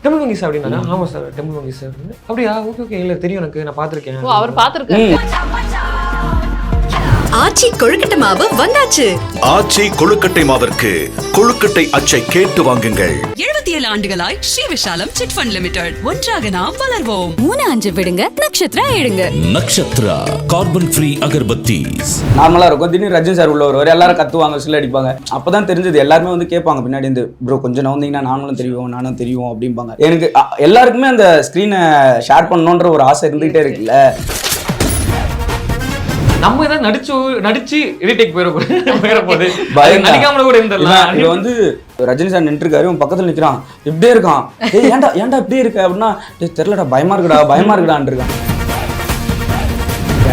Temple மங்கி sir அப்படின்னா ஆமா sir temple மங்கி sir அப்படியா ஓகே ஓகே இல்லை தெரியும் எனக்கு நான் பார்த்துருக்கேன். ஓ அவர் பார்த்துருக்காரு. ஆச்சி கொழுக்கட்டை மாவு வந்தாச்சு. ஆச்சி கொழுக்கட்டை மாவிற்கு கொழுக்கட்டை அச்சை கேட்டு வாங்குங்கள். 77 ஆண்டுகளாய் Sri Vishalam chit fund limited. ஒன்றாக நாம் வளர்வோம். 3-5 விடுங்க, நட்சத்திரா எடுங்க. Nakshatra carbon free agarbattis. நார்மலா இருக்கும். திடீர்னு ரஜினி சார் உள்ள வருவார், எல்லாரும் கத்துவாங்க, சில அடிப்பாங்க. அப்பதான் தெரிஞ்சது எல்லாருமே வந்து கேட்பாங்க பின்னாடி இருந்து, ப்ரோ கொஞ்சம் நவந்தீங்கன்னா நானும் தெரியும் அப்படிம்பாங்க. எனக்கு எல்லாருக்குமே அந்த ஸ்கிரீனை ஷேர் பண்ணணுன்ற ஒரு ஆசை இருந்துகிட்டே இருக்குல்ல. நம்ம ஏதாவது நடிச்சு ரீடேக் போயிடப்போகுது நடிக்காமல கூட இருந்துடலாம். இது வந்து ரஜினி சார் நின்றுருக்காரு, இவன் பக்கத்துல நிக்கிறான், இப்படியே இருக்கான், ஏன்டா இப்படியே இருக்க அப்படின்னா தெரியலடா பயமா இருக்குடான் இருக்கான்.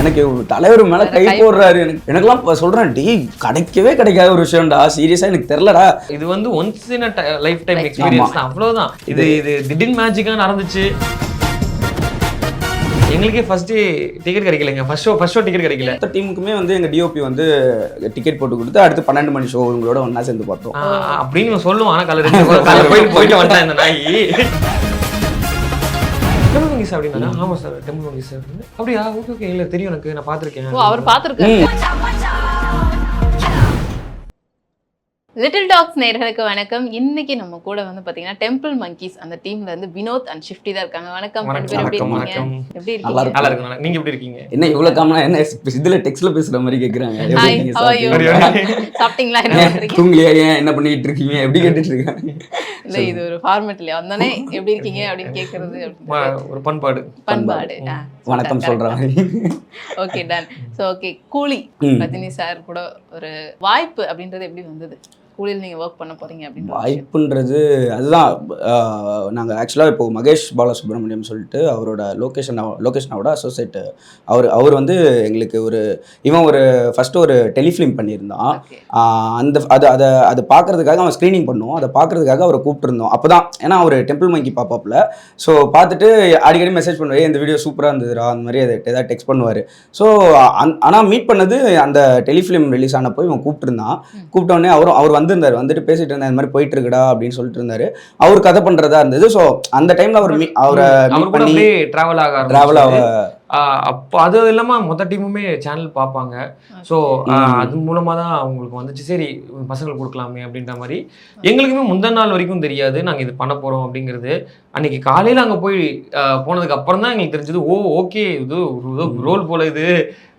எனக்கு தலைவர் மேல கை போடுறாரு. எனக்கெல்லாம் சொல்றேன், டி கிடைக்காத ஒரு விஷயம்டா, சீரியஸா எனக்கு தெரியலடா. இது வந்து once in life time experience தான், அவ்வளவுதான். இது திடீர்னு மேஜிக்கா நடந்துச்சு. எங்களுக்கே ஃபர்ஸ்ட் டிக்கெட் கிடைக்கலங்க. ஃபர்ஸ்ட் ஷோ டிக்கெட் கிடைக்கல. மொத்த டீமுக்குமே வந்து எங்க டிஓபி வந்து டிக்கெட் போட்டு கொடுத்து அடுத்து 12 மணி ஷோ உங்களோட ஒன்னா சேர்ந்து பார்த்தோம் அப்படின்னு சொல்லுவோம். ஆனா போயிட்டு வந்துட்டேன் இந்த நாயி. டெம்பிள் மங்கி சார் அப்படின்னா ஆமா சார் டெம்பிள் மங்கி சார் அப்படியா ஓகே ஓகே இல்லை தெரியும் எனக்கு நான் பார்த்துருக்கேன். ஓ அவர் பார்த்துருக்காரு. லிட்டில் டாக்ஸ் நேயர்களுக்கு வணக்கம். இன்னைக்கு நம்ம கூட வந்து பாத்தீங்கன்னா டெம்பிள் மங்கீஸ் அந்த டீம்ல இருந்து வினோத் அண்ட் ஷிஃப்டி தான் இருக்காங்க. வணக்கம். எப்படி இருக்கீங்க? நல்லா இருக்கு. நீங்க எப்படி இருக்கீங்க? என்ன இவ்வளவு காமனா என்ன இதுல டெக்ஸ்ட்ல பேசுற மாதிரி கேக்குறாங்க. சாப்பிட்டீங்களா? என்ன பண்றீங்க? தூங்கலையா? ஏன் என்ன பண்ணிட்டு இருக்கீங்க? எப்படி கேட்டுட்டு இருக்காங்க. இல்ல இது ஒரு ஃபார்மேட் இல்லையா, வந்தானே எப்படி இருக்கீங்க அப்படின்னு கேக்குறது ஒரு பண்பாடு. வணக்கம் சொல்றாங்க. Okay done. சோ ஓகே கூலி ரஜினி சார் கூட ஒரு வாய்ப்பு அப்படின்றது எப்படி வந்தது? கூலியில் நீங்கள் ஒர்க் பண்ண போகிறீங்க அப்படின்னு வாய்ப்புன்றது அதுதான். நாங்கள் ஆக்சுவலாக இப்போ மகேஷ் பாலசுப்ரமணியம் சொல்லிட்டு அவரோட லொகேஷனோட அசோசியேட் அவர் வந்து எங்களுக்கு ஒரு ஃபஸ்ட்டு ஒரு டெலிஃபிலிம் பண்ணியிருந்தான். அது பார்க்குறதுக்காக அவன் ஸ்க்ரீனிங் பண்ணுவோம். அதை பார்க்குறதுக்காக அவரை கூப்பிட்டுருந்தோம். அப்போ தான் ஏன்னா அவர் டெம்பிள் மங்கி பாப்பாப்பில். ஸோ பார்த்துட்டு அடிக்கடி மெசேஜ் பண்ணுவார், இந்த வீடியோ சூப்பராக இருந்ததுடா அந்த மாதிரி அதை ஏதாவது டெக்ஸ்ட் பண்ணுவார். ஸோ ஆனால் மீட் பண்ணது அந்த டெலிஃபிலிம் ரிலீஸ் ஆனப்போ இவன் கூப்பிட்டுருந்தான். கூப்பிட்டோடனே அவர் வந்துட்டு பேசிட்டு இருந்தார், இந்த மாதிரி போயிட்டு இருக்குடா அப்படின்னு சொல்லிட்டு இருந்தாரு. அவர் கதை பண்றதா இருந்தது. ஸோ அந்த டைம்ல அவரை டிராவல் ஆக அப்போ அது இல்லாம மொத்த டீமுமே சேனல் பார்ப்பாங்க. ஸோ அது மூலமா தான் அவங்களுக்கு வந்துச்சு, சரி பசங்களுக்கு கொடுக்கலாமே அப்படின்ற மாதிரி. எங்களுக்குமே முந்தின நாள் வரைக்கும் தெரியாது நாங்கள் இது பண்ண போறோம் அப்படிங்கிறது. அன்னைக்கு காலையில அங்கே போனதுக்கு அப்புறம் தான் எங்களுக்கு தெரிஞ்சது, ஓகே இது ரோல் போல இது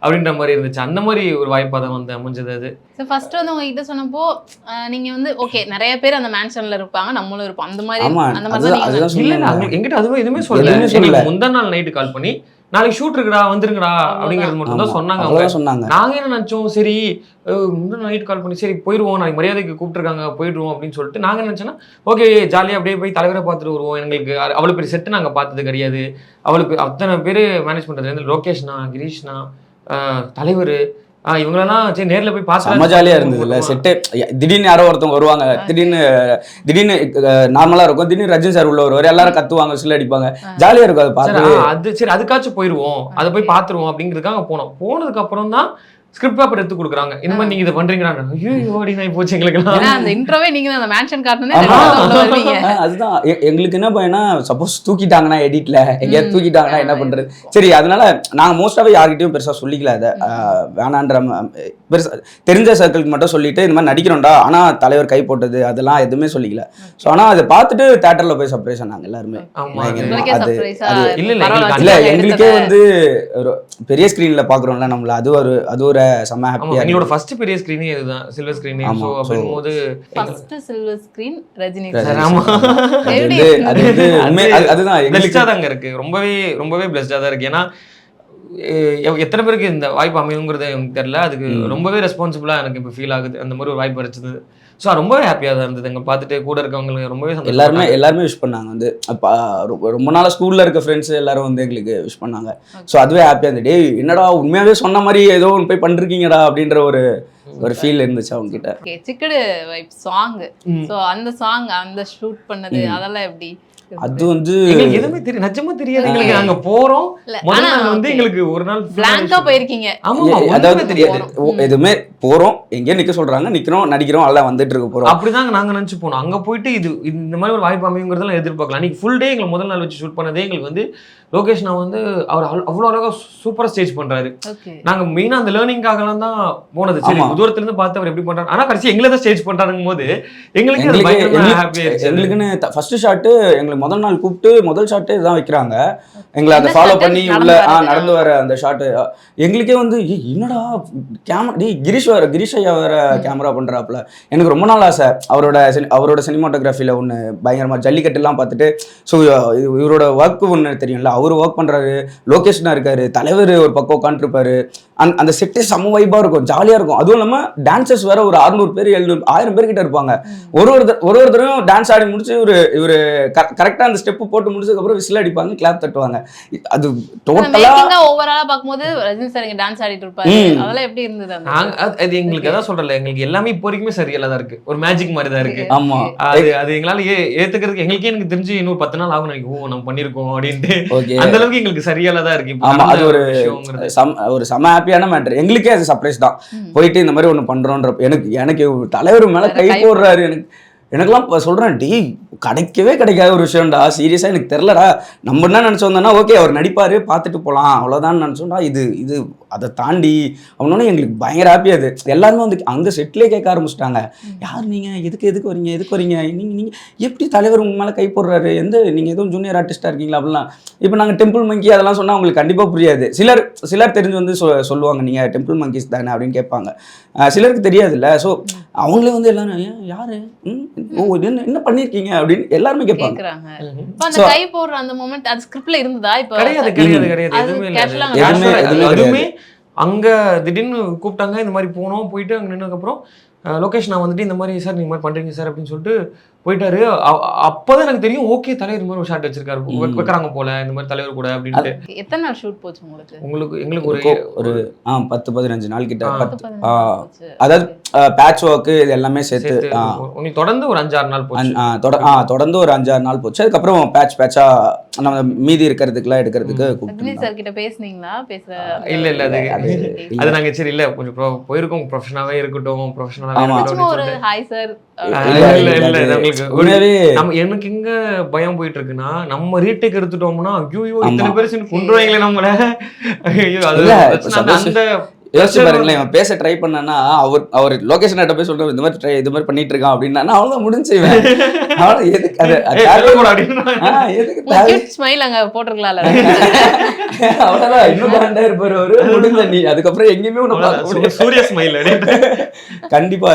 அப்படின்ற மாதிரி இருந்துச்சு. அந்த மாதிரி ஒரு வாய்ப்பாக தான் வந்து அமைஞ்சது. அது ஃபர்ஸ்ட் வந்து உங்ககிட்ட சொன்னப்போ நீங்க வந்து ஓகே நிறைய பேர் அந்த மேன்ஷன்ல இருப்பாங்க, நம்மளும் இருப்போம், அந்த மாதிரி எங்கிட்ட அதுவே எதுவுமே சொல்லல. முந்தின நாள் நைட்டு கால் பண்ணி நாளைக்கு ஷூட் இருக்குடா வந்துருங்கடா அப்படிங்கிறது மட்டும் தான் சொன்னாங்க. நாங்க என்ன நினைச்சோம், சரி முந்தின நைட் கால் பண்ணி சரி போயிடுவோம், நாளைக்கு மரியாதைக்கு கூப்பிட்டுருக்காங்க போயிடுவோம் அப்படின்னு சொல்லிட்டு நாங்க நினைச்சோன்னா ஓகே ஜாலியாக அப்படியே போய் தலைவரை பார்த்துட்டு வருவோம். எங்களுக்கு அவ்வளோ பெரிய செட்டு நாங்கள் பார்த்தது கிடையாது. அவளுக்கு அத்தனை பேர் மேனேஜ் பண்ணுறது, லோகேஷ்னா, கிரீஷ்னா, தலைவர், இவங்களெல்லாம் சரி நேரில் போய் பார்த்து ஜாலியாக இருந்ததுல்ல செட்டு. திடீர்னு யாரோ ஒருத்தவங்க வருவாங்க, திடீர்னு நார்மலாக இருக்கும். திடீர்னு ரஜினி சார் உள்ள வருவார், எல்லாரும் கத்துவாங்க, சில அடிப்பாங்க, ஜாலியாக இருக்கும். அதை பார்த்து அது சரி அதுக்காச்சும் போயிடுவோம், அதை போய் பார்த்துருவோம் அப்படிங்கிறதுக்காக போனதுக்கு அப்புறம் தான் ஸ்கிரிப்ட் பேப்பர் எடுத்து கொடுக்குறாங்க. இந்த மாதிரி நீங்க இதை பண்றீங்களா? ஐயோ அப்படின்னு போச்சு எங்களுக்கு. அந்த இன்ட்ரோவே நீங்க அந்த மேன்ஷன் காட்டனே. அதுதான் எங்களுக்கு என்ன பையனா, சப்போஸ் தூக்கிட்டாங்கன்னா எடிட்ல எங்கேயாவது தூக்கிட்டாங்கன்னா என்ன பண்றது. சரி அதனால நாங்க மோஸ்டாவே யார்கிட்டயும் பெருசா சொல்லிக்கல. அதை வேணான்ற பெருசா தெரிஞ்ச சர்க்கிளுக்கு மட்டும் சொல்லிட்டு இந்த மாதிரி நடிக்கிறோம்டா, ஆனா தலைவர் கை போட்டது அதெல்லாம் எதுவுமே சொல்லிக்கல. ஸோ ஆனா அதை பார்த்துட்டு தியேட்டர்ல போய் சர்ப்ரைஸ் ஆனாங்க எல்லாருமே. இல்ல எங்களுக்கே வந்து ஒரு பெரிய ஸ்கிரீன்ல பாக்குறோம்ல நம்மள, அது ஒரு செம ஹாப்பியா. எங்களோட ஃபர்ஸ்ட் பெரிய ஸ்கிரீனே இதுதான், சில்வர் ஸ்கிரீன். சோ அப்படிங்கும்போது first silver screen Rajini sir. ஆமா அதுதான் பிளஸ்டா தாங்க இருக்கு. ரொம்பவே பிளஸ்டா தான் இருக்கு. ஏன்னா எத்தனை பேருக்கு இந்த வாய்ப்பு அமையுங்கிறது எனக்கு தெரியல. அதுக்கு ரொம்பவே ரெஸ்பான்சிபிளா எனக்கு இப்போ ஃபீல் ஆகுது. அந்த மாதிரி ஒரு வாய்ப்பு கிடைச்சது. ஸோ ரொம்பவே ஹாப்பியாக தான் இருந்தது. எங்க பார்த்துட்டு கூட இருக்கவங்களுக்கு ரொம்பவே எல்லாருமே விஷ் பண்ணாங்க. வந்து ரொம்ப நாளாக ஸ்கூல்ல இருக்க ஃப்ரெண்ட்ஸ் எல்லாரும் வந்து எங்களுக்கு விஷ் பண்ணாங்க. ஸோ அதுவே ஹாப்பியாக இருந்தது. டே என்னடா உண்மையாவே சொன்ன மாதிரி ஏதோ ஒன்று போய் பண்ணிருக்கீங்கடா அப்படின்ற ஒரு ஃபீல் இருந்துச்சு அவங்க கிட்ட. சிக்கடு வைப் சாங். ஸோ அந்த சாங் அந்த ஷூட் பண்ணது அதெல்லாம் எப்படி? அது வந்து எங்களுக்கு எதுவுமே தெரியும், நிஜமா தெரியாது எங்களுக்கு. நாங்க போறோம் முதல் நாள் வந்து எங்களுக்கு ஒரு நாள் பிளாங்கா போயிருக்கீங்க. ஆமா, அதாவது தெரியாது. எதுவுமே போறோம், எங்கேயோ நிக்க சொல்றாங்க, நிக்கிறோம், நடிக்கிறோம், எல்லாம் வந்துட்டு இருக்க போறோம். அப்படிதாங்க நாங்க நினைச்சு போனோம். அங்க போயிட்டு இது இந்த மாதிரி ஒரு வாய்ப்பு அமையுங்கிறதெல்லாம் எதிர்பார்க்கலாம். அன்னைக்கு ஃபுல் டே எங்களுக்கு முதல் நாள் வச்சு ஷூட் பண்ணதே எங்களுக்கு வந்து லோகேஷ் நான் வந்து அவர் அவ்வளோ அழகா சூப்பரா ஸ்டேஜ் பண்றாரு. நாங்க மெயினா அந்த லேர்னிங்காகலாம் தான் போனது. சரி, தூரத்துல இருந்து பார்த்து அவர் எப்படி பண்றாரு, ஆனா கடைசி எங்களை தான் ஸ்டேஜ் பண்றாருங்கும் போது எங்களுக்குன்னு ஃபர்ஸ்ட் ஷாட்டு எங்களுக்கு முதல் நாள் கூப்பிட்டு முதல் ஷாட்டு இதான் வைக்கிறாங்க. எங்களை அதை ஃபாலோ பண்ணி உள்ள நடந்து வர அந்த ஷாட்டு எங்களுக்கே வந்து என்னடா கேமரா கிரீஷ் ஐயா வேற கேமரா பண்றாப்புல. எனக்கு ரொம்ப நாள் ஆசை அவரோட சினிமாட்டோகிராஃபில ஒன்று பயங்கரமா ஜல்லிக்கட்டுலாம் பார்த்துட்டு. ஸோ இவரோட ஒர்க் ஒன்று தெரியும்ல, அவர் ஒர்க் பண்றாரு, லொகேஷனா இருக்காரு, தலைவர் ஒரு பக்கம் உட்காந்துருப்பாரு. அந்த செட்டே செம்ம வைப்பா இருக்கும், ஜாலியா இருக்கும். அதுவும் இல்லாம டான்சர்ஸ் வேற ஒரு 600 பேர் 700 1000 பேர் கிட்ட இருப்பாங்க. ஒருத்தரும் டான்ஸ் ஆடி முடிச்சு இவரு கரெக்டா அந்த ஸ்டெப் போட்டு முடிச்சதுக்கு அப்புறம் விசில் அடிப்பாங்க, கிளாப் தட்டுவாங்க. அது டோட்டலா ஓவராலா பாக்கும்போது ரஜினி சார் இங்க டான்ஸ் ஆடிட்டு இருப்பாரு. அதெல்லாம் எப்படி இருந்தது? அது எங்களுக்கு அதான் சொல்றல, எங்களுக்கு எல்லாமே இப்போ வரைக்குமே சரியா தான் இருக்கு, ஒரு மேஜிக் மாதிரி தான் இருக்கு. ஆமா, அது எங்களால ஏத்துக்கிறதுக்கு எங்களுக்கே எனக்கு தெரிஞ்சு இன்னும் 10 நாள் ஆகும் நினைக்கும். ஓ, நம்ம பண்ணிருக்கோம் அப்படின்ட்டு அந்த அளவுக்கு எங்களுக்கு சரியால தான் இருக்கு. ஆமா, அது ஒரு செம ஹாப்பியான மேட்டர். எங்களுக்கே அது சர்ப்ரைஸ் தான். போயிட்டு இந்த மாதிரி ஒண்ணு பண்றோன்ற எனக்கு தலைவர் மேல கை போடுறாரு. எனக்குலாம் சொல்றேன், டி கிடைக்காத ஒரு விஷயம்டா, சீரியஸா எனக்கு தெரிலடா. நம்ம என்ன நினைச்சோம்னா ஓகே அவர் நடிப்பாரு பார்த்துட்டு போகலாம் அவ்வளோதான் நினைச்சோம்டா. இது அதை தாண்டி அவனோட எங்களுக்கு பயங்கர ஹாப்பியா. அது எல்லாருமே வந்து அந்த செட்லேயே கேட்க ஆரம்பிச்சிட்டாங்க, யார் நீங்க, எதுக்கு வரீங்க, நீங்க எப்படி தலைவர் உங்க மேல கை போடுறாரு, நீங்க எதுவும் ஜூனியர் ஆர்டிஸ்டா இருக்கீங்களா அப்படிலாம். இப்போ நாங்கள் டெம்பிள் மங்கி அதெல்லாம் சொன்னா அவங்களுக்கு கண்டிப்பா புரியாது. சிலர் தெரிஞ்சு வந்து சொல்லுவாங்க நீங்க டெம்பிள் மங்கிஸ் தானே அப்படின்னு கேட்பாங்க. சிலருக்கு தெரியாதுல்ல. ஸோ அவங்களே வந்து எல்லாரும் யாரு, என்ன பண்ணிருக்கீங்க அப்படின்னு எல்லாருமே கேட்பாங்க. அந்த கை போடுற அந்த மொமெண்ட் அது ஸ்கிரிப்ட்ல இருந்ததா? இப்ப எதுவுமே அங்க திடீர்னு கூப்பிட்டாங்க, இந்த மாதிரி போனோம். போயிட்டு அங்க நின்னதுக்கு அப்புறம் லொகேஷன் நான் வந்துட்டு இந்த மாதிரி சார் நீங்க மாதிரி பண்றீங்க சார் அப்படின்னு சொல்லிட்டு போயிட்டாரு. அப்பதான் எனக்கு தெரியும், ஓகே தலைவர் இந்த மாதிரி ஒரு ஷாட் வச்சிருக்காரு, வைக்கிறாங்க போல இந்த மாதிரி தலைவர் கூட அப்படின்ட்டு. எத்தனை நாள் ஷூட் போச்சு உங்களுக்கு? எங்களுக்கு ஒரு 10-15 நாள் கிட்ட. அதாவது பேட்ச் ஒர்க் இது எல்லாமே சேர்த்து உங்களுக்கு தொடர்ந்து ஒரு 5-6 நாள் போச்சு. தொடர்ந்து ஒரு 5-6 நாள் போச்சு. அதுக்கப்புறம் பேட்சா நம்ம மீதி இருக்கிறதுக்குலாம் எடுக்கிறதுக்கு கூப்பிட்டு சார் கிட்ட பேசுனீங்களா? இல்ல அது நாங்க சரி இல்ல கொஞ்சம் போயிருக்கோம், ப்ரொஃபஷனலாவே இருக்கட்டும், ப்ரொஃபஷனலாவே ஹாய் சார் எனக்கு எங்க பயம் போயிட்டு இருக்குன்னா, நம்ம ரீடேக் எடுத்துட்டோம்னா ஐயோ இத்தனை பேர் கொண்டுருவாங்களே நம்மள. அந்த யோசிச்சு பாருங்களேன், இவன் பேச ட்ரை பண்ணானா அவர் லொகேஷன் கிட்ட போய் சொல்ற இந்த மாதிரி பண்ணிட்டு இருக்கான் அப்படின்னா அவ்வளவுதான் முடிஞ்சு. அவ்வளவுதான், இன்னும் கரண்டா இருப்பாரு அவரு, முடிஞ்ச நீ அதுக்கப்புறம் எங்கேயுமே சூரிய ஸ்மைல். கண்டிப்பா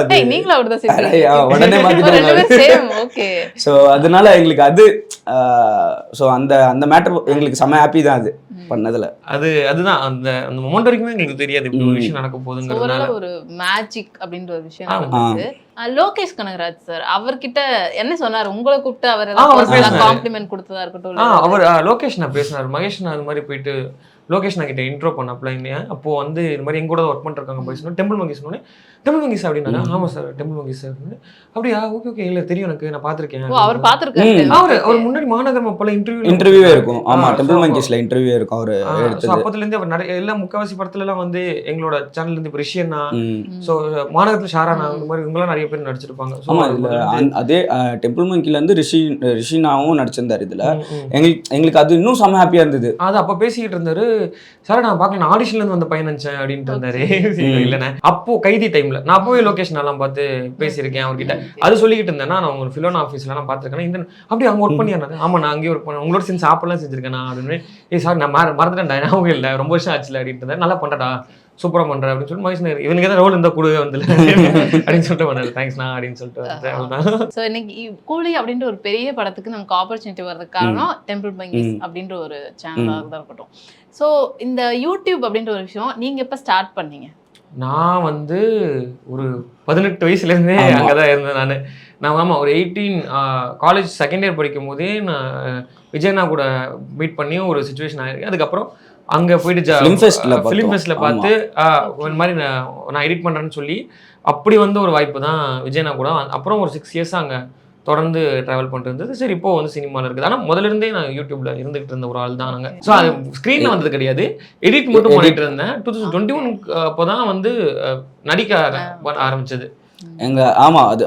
உடனே மாத்திட்டாங்க. சோ அதனால எங்களுக்கு அது அந்த மேட்டர் எங்களுக்கு செம ஹாப்பி தான் அது பண்ணதுல. அதுதான் அந்த மொமெண்ட் வரைக்குமே எங்களுக்கு தெரியாது ஒரு விஷயம் நடக்க போகுதுங்கிறதுனால. ஒரு மேஜிக் அப்படின்ற ஒரு விஷயம் நடந்துச்சு. லோகேஷ் கனகராஜ் சார் அவர்கிட்ட என்ன சொன்னாரு? உங்களை கூப்பிட்டு அவர் காம்ப்ளிமெண்ட் கொடுத்ததா இருக்கட்டும். அவர் லோகேஷ் நான் பேசினார், மகேஷ் நான் அது மாதிரி போயிட்டு லோகேஷ் நான் கிட்ட இன்ட்ரோ பண்ணப்பல. அப்போ வந்து இந்த மாதிரி எங்க கூட ஒர்க் பண்ணிருக்காங்க போய் டெம்பிள் மங்கிஸ் டெம்பிள் மங்கிஸ் அப்படின்னா ஆமா சார் டெம்பிள் மங்கிஸ் சார் அப்படியா ஓகே இல்ல தெரியும் எனக்கு, நான் பாத்திருக்கேன். அவர் பாத்திருக்காரு. அவர் முன்னாடி மாநகரம் அப்பல இன்டர்வியூவே இருக்கும். ஆமா டெம்பிள் மங்கிஸ்ல இன்டர்வியூ இருக்கும். அவர் அப்பத்துல இருந்து அவர் நிறைய எல்லா முக்காவாசி படத்துல எல்லாம் வந்து எங்களோட சேனல்ல இருந்து ரிஷியண்ணா, சோ மாநகரத்துல ஷாரானா இந்த மாதிரி இவங்கெல்லாம் நிறைய பேர் நடிச்சிருப்பாங்க. ஆமா இதுல அதே டெம்பிள் மங்கில இருந்து ரிஷினாவும் நடிச்சிருந்தாரு இதுல. எங்களுக்கு அது இன்னும் செம ஹாப்பியா இருந்தது. அது அப்ப பேசிக்கிட்டு இருந்தாரு, சார் நான் பார்க்கல ஆடிஷன்ல இருந்து வந்த பையன் நினைச்சேன் அப்படின்ட்டு இருந்தாரு. இல்லைண்ணே அப்போ கைதி டைம்ல நான் போய் லொகேஷன் எல்லாம் பார்த்து பேசியிருக்கேன் அவர்கிட்ட. அது சொல்லிக்கிட்டு இருந்தேன், நான் உங்க ஃபிலோனா ஆஃபீஸ்ல எல்லாம் பார்த்துருக்கேன். இந்த அப்படி அங்கே ஒர்க் பண்ணியாரு. ஆமா நான் அங்கேயே ஒர்க் பண்ணேன், உங்களோட சேர்ந்து சாப்பிடலாம் செஞ்சிருக்கேன் நான் அப்படின்னு. சார் நான் மறந்துட்டேன் ஞாபகம் இல்லை, ரொம்ப வருஷம் ஆச்சுல அப்படின்ட்டு. நல்லா பண்றடா சூப்பரா பண்ற அப்படின்னு சொல்லிட்டு மகேஷ் இவனுக்கு ஏதாவது ரோல் இருந்தா கூட வந்து அப்படின்னு சொல்லிட்டு பண்ணாரு. தேங்க்ஸ்ண்ணா அப்படின்னு சொல்லிட்டு. ஸோ இன்னைக்கு கூலி அப்படின்ற ஒரு பெரிய படத்துக்கு நமக்கு ஆப்பர்ச்சுனிட்டி வர்றதுக்கு காரணம் டெம்பிள் மங்கிஸ் அப்படின்ற ஒரு சேனலாக தான் இருக்கட்டும். ஸோ இந்த யூடியூப் அப்படின்ற ஒரு விஷயம் நீங்க எப்போ ஸ்டார்ட் பண்ணீங்க? நான் வந்து ஒரு 18 வயசுலேருந்தே அங்கே தான் இருந்தேன். நான் ஆமாம் ஒரு 18 காலேஜ் செகண்ட் இயர் படிக்கும் போதே நான் விஜயண்ணா கூட மீட் பண்ணி ஒரு சுச்சுவேஷன் ஆகிருக்கு. அதுக்கப்புறம் அங்கே போயிட்டு ஃபிலிம் ஃபெஸ்ட்டில் பார்த்து ஒரு மாதிரி நான் எடிட் பண்ணுறேன்னு சொல்லி அப்படி வந்து ஒரு வாய்ப்பு தான் விஜயண்ணா கூட. அப்புறம் ஒரு 6 இயர்ஸ் அங்கே தொடர்ந்து டிராவல் பண்ணிட்டு இருந்தது. சரி இப்போ வந்து சினிமாவில் இருக்குது. ஆனால் முதல்ல இருந்தே நான் யூடியூப்ல இருந்துகிட்டு இருந்த ஒரு ஆள் தான் நாங்கள். ஸோ அது ஸ்க்ரீனில் வந்தது கிடையாது, எடிட் மட்டும் பண்ணிட்டு இருந்தேன். 2021 அப்போ தான் வந்து நடிக்க ஆரம்பிச்சது. ஆமாம், அது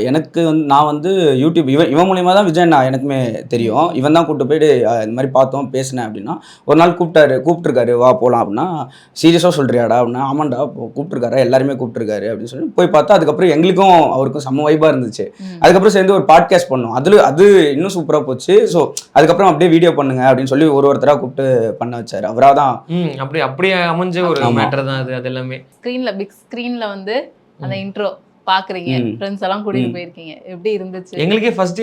எனக்கு வந்து நான் வந்து யூடியூப் இவன் மூலியமாக தான் விஜய் நான் எனக்குமே தெரியும். இவன் தான் கூப்பிட்டு போயிட்டு இந்த மாதிரி பார்த்தோம் பேசினேன் அப்படின்னா, ஒரு நாள் கூப்பிட்டுருக்காரு வா போகலாம் அப்படின்னா, சீரியஸாக சொல்கிறியாடா அப்படின்னா, ஆமாண்டா கூப்பிட்டுருக்காரு, எல்லாருமே கூப்பிட்டுருக்காரு அப்படின்னு சொல்லி போய் பார்த்தா, அதுக்கப்புறம் எங்களுக்கும் அவருக்கும் செம்ம வைப்பாக இருந்துச்சு. அதுக்கப்புறம் சேர்ந்து ஒரு பாட்காஸ்ட் பண்ணோம், அது இன்னும் சூப்பராக போச்சு. ஸோ அதுக்கப்புறம் அப்படியே வீடியோ பண்ணுங்க அப்படின்னு சொல்லி ஒருத்தராக கூப்பிட்டு பண்ண வச்சாரு. அவராக தான் அப்படியே அமைஞ்ச ஒரு மேட்டர் தான் அது எல்லாமே. பிக் ஸ்க்ரீனில் வந்து அந்த இன்ட்ரோ பாக்குறீங்க, ஃப்ரெண்ட்ஸ் எல்லாம் கூட்டிட்டு போயிருக்கீங்க, எப்படி இருந்துச்சு? எங்களுக்கே ஃபர்ஸ்ட்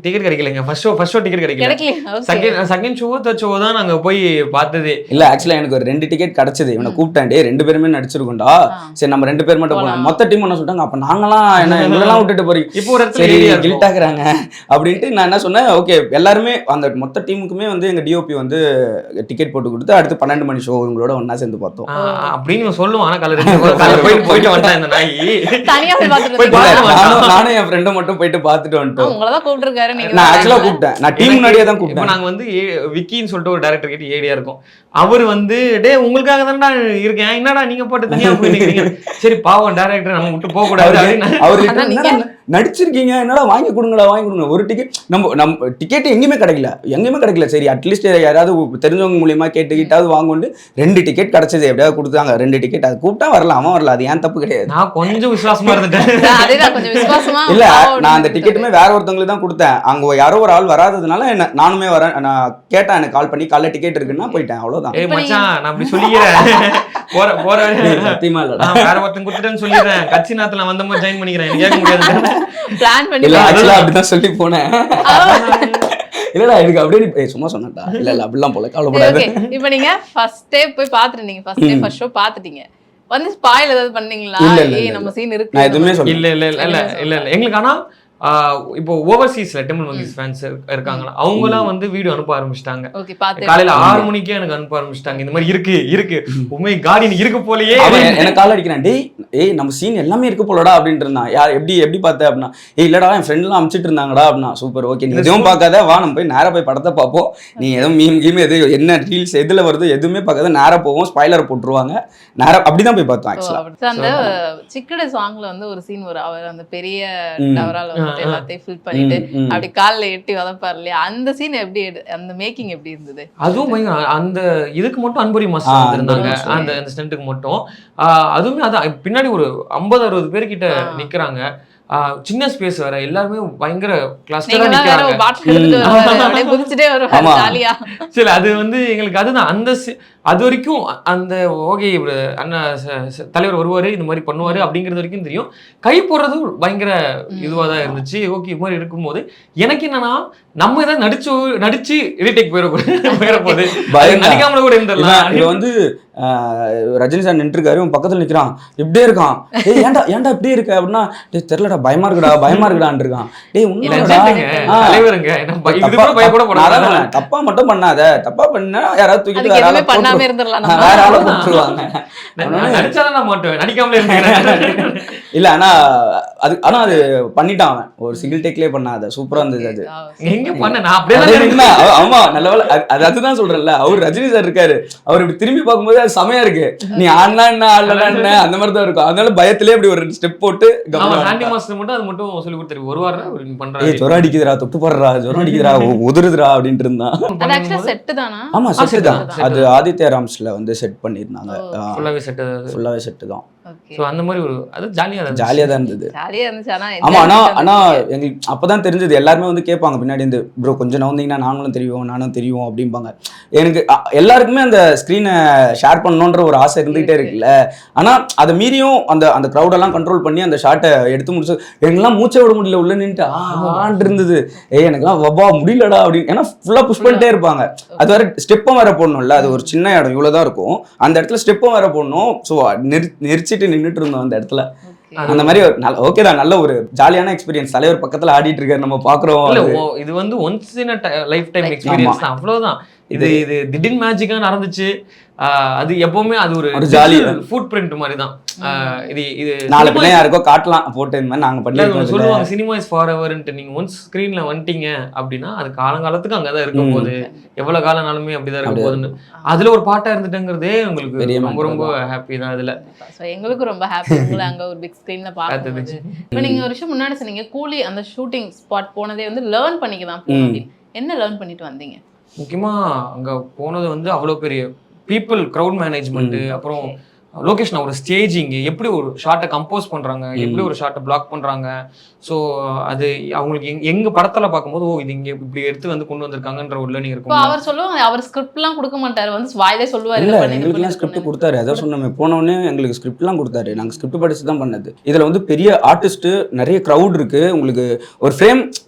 டிக்கெட் கிடைக்கலங்க. ஃபர்ஸ்ட் ஷோ டிக்கெட் கிடைக்கல. செகண்ட் ஷோ தேர்ட் ஷோ தான் நாங்க போய் பார்த்ததே. இல்ல ஆக்சுவலா எனக்கு ஒரு 2 டிக்கெட் கிடைச்சது. இவனை கூப்பிட்டாண்டே 2 பேருமே நடிச்சிருக்கோம்டா, சரி நம்ம 2 பேர் மட்டும் போனோம். மொத்த டீம் என்ன சொல்லிட்டாங்க, அப்ப நாங்களாம் என்ன எங்களெல்லாம் விட்டுட்டு போறீங்க, இப்போ ஒரு இடத்துல கில்ட்டாக்குறாங்க அப்படின்ட்டு நான் என்ன சொன்னேன், ஓகே எல்லாருமே அந்த மொத்த டீமுக்குமே வந்து எங்க டிஓபி வந்து டிக்கெட் போட்டு கொடுத்து அடுத்து 12 மணி ஷோ உங்களோட ஒன்னா சேர்ந்து பார்த்தோம் அப்படின்னு சொல்லுவோம். ஆனா போயிட்டு வந்தேன் இந்த நாய் தனியா நானும் என் ஃப்ரெண்டும் மட்டும் போயிட்டு பார்த்துட்டு வந்துட்டோம். உங்களதான் கூப்பிட்டுருக்காரு. நான் ஆக்சுவலா கூப்பிட்டேன், நான் டீம் முன்னாடியே தான் கூப்பிட்டேன். நாங்க வந்து விக்கின்னு சொல்லிட்டு ஒரு டைரக்டர் கிட்ட ஏடியா இருக்கும். அவர் வந்து டே உங்களுக்காக தான்டா இருக்கேன், என்னடா நீங்க போட்டு தனியா போய் நிக்கிறீங்க. சரி பாவம் டைரக்டர் நம்ம விட்டு போக கூடாது. அவரு நடிச்சிருக்கீங்க, என்னடா வாங்கி கொடுங்கடா வாங்கி கொடுங்க. ஒரு டிக்கெட் நம்ம டிக்கெட் எங்கேயுமே கிடைக்கல. சரி அட்லீஸ்ட் யாராவது தெரிஞ்சவங்க மூலியமா கேட்டுக்கிட்டாவது வாங்கொண்டு 2 டிக்கெட் கிடைச்சது, எப்படியாவது கொடுத்தாங்க 2 டிக்கெட். அது கூப்பிட்டா வரலாம், வரல, அது ஏன் தப்பு கிடையாது. நான் கொஞ்சம் விசுவாசமா இருந்துட்டேன். இல்ல நான் அந்த டிக்கெட்டுமே வேற ஒருத்தவங்களுக்கு தான் கொடுத்தேன். அங்க யாரோ ஒரு ஆள் வராததுனால நானுமே வரேன். நான் கேட்டேன், எனக்கு கால் பண்ணி காலைல டிக்கெட் இருக்குன்னா போயிட்டேன், அவ்வளவுதான். ஏய் மச்சான் நான் அப்படி சொல்லிக்கிறேன், போற சத்தியமா இல்ல, வேற ஒருத்தன் கொடுத்துட்டேன்னு சொல்லிடுறேன். கட்சி நாத்துல வந்த மாதிரி ஜாயின் பண்ணிக்கிறேன், கேட்க முடியாது. பிளான் பண்ணி இல்ல ஆக்சுவலா அப்படிதான் சொல்லி போனேன். இல்லடா எனக்கு அப்படியே சும்மா சொன்னேன்டா. இல்ல அப்படிலாம் போல, கவலைப்படாத. இப்போ நீங்க ஃபர்ஸ்ட் டே போய் பாத்துட்டீங்க, ஃபர்ஸ்ட் ஷோ பாத்துட்டீங்க, வந்து ஸ்பாயில் ஏதாவது பண்ணீங்களா? நம்ம சீன் இருக்கு நான் எதுவுமே சொல்ல. இல்ல எங்களுக்கு. ஆனா இப்போ ஓவர்சீஸ்ல டெம்பிள் மங்கீஸ் ஃபேன்ஸ் இருக்காங்களா, அவங்கலாம் வந்து வீடியோ அனுப்ப ஆரம்பிச்சிட்டாங்க. காலையில 6 மணிக்கே எனக்கு அனுப்ப ஆரம்பிச்சிட்டாங்க, இந்த மாதிரி இருக்கு உண்மை கார்டன் இருக்கு போலயே. எனக்கு கால் அடிக்கிறான், டேய் நம்ம சீன் எல்லாமே இருக்கு போலடா அப்படின்ட்டு இருந்தான். யார் எப்படி பார்த்த அப்படின்னா, இல்லடா என் ஃப்ரெண்ட்லாம் அனுப்பிச்சிட்டு இருந்தாங்கடா அப்படின்னா. சூப்பர் ஓகே, நீ எதுவும் பார்க்காத, வா நம்ம போய் நேரா போய் படத்தை பார்ப்போம். நீ எதுவும் மீம் எது என்ன ரீல்ஸ் எதுல வருது எதுவுமே பார்க்காத, நேரா போவோம், ஸ்பாய்லர் போட்டுருவாங்க, நேரா அப்படிதான் போய் பார்த்தோம். ஆக்சுவலா அந்த சிக்கடை சாங்ல வந்து ஒரு சீன் வரும், அவர் அந்த பெரிய டவரால எல்லாத்தையும் ஃபில் பண்ணிட்டு அப்படி கால்ல எட்டி வதப்பாரு இல்லையா, அந்த சீன் எப்படி, அந்த மேக்கிங் எப்படி இருந்தது? அதுவும் அந்த இதுக்கு மட்டும் அன்புரி மாஸ்டர் வந்திருந்தாங்க, அந்த ஸ்டண்ட்டுக்கு மட்டும். அதுவுமே அதான் பின்னாடி ஒரு 50-60 பேர் கிட்ட நிக்கிறாங்க, சின்ன ஸ்பேஸ் வேற, எல்லாருமே பயங்கர கிளஸ்டரா நிக்கிறாங்க. சரி அது வந்து எங்களுக்கு அதுதான் அது வரைக்கும் அந்த ஓகே அண்ணா தலைவர் வருவாரு இந்த மாதிரி பண்ணுவாரு அப்படிங்கிறது வரைக்கும் தெரியும். கை போடுறது பயங்கர இதுவா தான் இருந்துச்சு. ஓகே இது மாதிரி இருக்கும்போது எனக்கு என்னன்னா, நம்ம ஏதாவது நடிச்சு ரீடேக் போயிட போகுது, நடிக்காமல கூட இருந்துடலாம். இது வந்து ரஜினி சார் நின்றுருக்காரு, இவன் பக்கத்துல நிக்கிறான், இப்படியே இருக்கான், ஏன்டா இப்படியே இருக்க அப்படின்னா, தெரியலடா பயமா இருக்குடான் இருக்கான். தப்பா மட்டும் பண்ணாத, தப்பா பண்ணா யாராவது தூக்கிட்டு வேற ஆளை போட்டுருவாங்க. இல்ல ஆனா அது பண்ணிட்டான், ஒரு சிங்கிள் டேக்லயே பண்ணாத, சூப்பரா இருந்தது. அது எங்க பண்ண நான் அப்படியே ஆமா நல்ல வேலை. அதுதான் சொல்றேன்ல, அவர் ரஜினி சார் இருக்காரு, அவர் இப்படி திரும்பி பார்க்கும்போது அது செமையா இருக்கு. நீ ஆனா என்ன ஆடலன்னா என்ன அந்த மாதிரி தான் இருக்கும். அதனால பயத்திலே இப்படி ஒரு ஸ்டெப் போட்டு சாண்டி மாஸ்டர் மட்டும் அது மட்டும் சொல்லி கொடுத்தாரு. ஒரு வாரம் பண்றாரு, ஜொரம் அடிக்குதுடா, தொட்டு போடுறா, ஜொரம் அடிக்குதுடா, உதிருதுடா அப்படின்ட்டு இருந்தான். ஆமா செட்டு தான், அது ஆதித்யா ராம்ஸ்ல வந்து செட் பண்ணிருந்தாங்க. ஃபுல்லாவே செட்டு தான். அந்த மாதிரி ஒரு அது ஜாலியா தான் இருந்தது. ஆமா ஆனா எங்களுக்கு அப்பதான் தெரிஞ்சது, எல்லாருமே வந்து கேட்பாங்க பின்னாடி இருந்து, ப்ரோ கொஞ்சம் நவந்தீங்கன்னா நானும் தெரியும் அப்படிம்பாங்க. எனக்கு எல்லாருக்குமே அந்த ஸ்க்ரீனை ஷேர் பண்ணணுன்ற ஒரு ஆசை இருந்துகிட்டே இருக்குல்ல. ஆனா அதை மீறியும் அந்த க்ரௌடெல்லாம் கண்ட்ரோல் பண்ணி அந்த ஷாட்டை எடுத்து முடிச்சு எங்கெல்லாம் மூச்சை விட முடியல, உள்ள நின்றுட்டு ஆண்டு இருந்தது. எனக்குலாம் வப்பா முடியலடா அப்படின்னு, ஏன்னா ஃபுல்லா புஷ் பண்ணிட்டே இருப்பாங்க. அது வேற ஸ்டெப்பும் வேற போடணும்ல, அது ஒரு சின்ன இடம் இவ்வளவுதான் இருக்கும், அந்த இடத்துல ஸ்டெப்பும் வேற போடணும். ஸோ நெரிச்சிட்டு நின்றுட்டு இருந்தோம் அந்த இடத்துல. அந்த மாதிரி ஓகே தான், நல்ல ஒரு ஜாலியான எக்ஸ்பீரியன்ஸ். தலைவர் பக்கத்துல ஆடிட்டு இருக்காரு, நம்ம பாக்குறோம். இது வந்து once in life time experience தான், அவ்வளவுதான். இது திடீர்னு மேஜிக்கா நடந்துச்சு. அது எப்பவுமே அது ஒரு ஜாலி ஃபுட் பிரிண்ட் மாதிரி தான். இது நாலு பேர் யாருக்கோ காட்டலாம் போட்டு இந்த மாதிரி நாங்க பண்ணி சொல்லுவாங்க சினிமா இஸ் ஃபார் எவர்ன்ட்டு. நீங்க ஒன்ஸ் ஸ்கிரீன்ல வந்துட்டீங்க அப்படின்னா அது காலங்காலத்துக்கு அங்கதான் இருக்க போகுது, எவ்வளவு காலனாலுமே அப்படிதான் இருக்க போகுதுன்னு அதுல ஒரு பாட்டா இருந்துட்டேங்கிறதே உங்களுக்கு ரொம்ப ரொம்ப ஹாப்பி தான். அதுல எங்களுக்கு ரொம்ப ஹாப்பி உங்களை அங்க ஒரு பிக் ஸ்கிரீன்ல பார்க்கும்போது. இப்போ நீங்க ஒரு வருஷம் முன்னாடி சொன்னீங்க கூலி அந்த ஷூட்டிங் ஸ்பாட் போனதே வந்து லேர்ன் பண்ணிக்கலாம். என்ன லேர்ன் பண்ணிட்டு வந்தீங்க? முக்கியமா அங்க போனது வந்து அவ்வளவு பெரிய பீப்புள் க்ரௌட் மேனேஜ்மெண்ட், அப்புறம் லொகேஷன், ஒரு ஸ்டேஜிங், எப்படி ஒரு ஷார்ட்டை கம்போஸ் பண்றாங்க, எப்படி ஒரு ஷார்ட்டை பிளாக் பண்றாங்க. ஸோ அது அவங்களுக்கு எங்க படத்துல பார்க்கும்போது இது இங்க இப்படி எடுத்து வந்து கொண்டு வந்திருக்காங்கன்ற ஒரு லேர்னிங் இருக்கும். அவர் சொல்லுவாங்க, அவர் ஸ்கிரிப்ட்லாம் கொடுக்க மாட்டாரு, வந்து வாயிலே சொல்லுவாரு. இல்ல எங்களுக்குலாம் ஸ்கிரிப்ட் கொடுத்தாரு. அதான் சொன்னோமே, போனோடனே எங்களுக்கு ஸ்கிரிப்ட்லாம் கொடுத்தாரு. நாங்கள் ஸ்கிரிப்ட் படிச்சு தான் பண்ணது. இதுல வந்து பெரிய ஆர்டிஸ்ட், நிறைய க்ரௌட் இருக்கு. உங்களுக்கு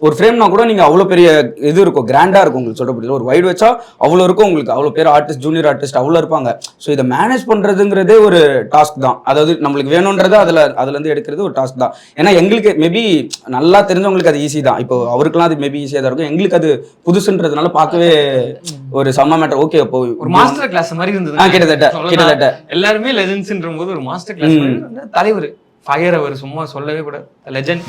ஒரு ஃப்ரேம்னா கூட நீங்க அவ்வளோ பெரிய இது இருக்கும், கிராண்டா இருக்கும். உங்களுக்கு சொல்ற புரியல, ஒரு வைட் வச்சா அவ்வளோ இருக்கும். உங்களுக்கு அவ்வளோ பேர் ஆர்டிஸ்ட், ஜூனியர் ஆர்டிஸ்ட் அவ்வளோ இருப்பாங்க. ஸோ இதை மேனேஜ் பண்றதுங்கிறதே ஒரு டாஸ்க் தான். அதாவது நம்மளுக்கு வேணும்ன்றதை அதுல இருந்து எடுக்கிறது ஒரு டாஸ்க் தான். ஏன்னா எங்களுக்கு மேபி நல்லா தெரிஞ்சவங்களுக்கு அது ஈஸி தான். இப்போ அவருக்குலாம் அது மேபி ஈஸியா தான் இருக்கும். எங்களுக்கு அது புதுசுன்றதுனால பார்க்கவே ஒரு செம்ம மேட்டர். ஓகே, இப்போ ஒரு மாஸ்டர் கிளாஸ் மாதிரி இருந்தது. கிட்டத்தட்ட எல்லாருமே லெஜெண்ட்ஸ்ன்ற போது ஒரு மாஸ்டர் கிளாஸ். தலைவர் ஃபயர், அவர் சும்மா சொல்லவே கூட லெஜெண்ட்.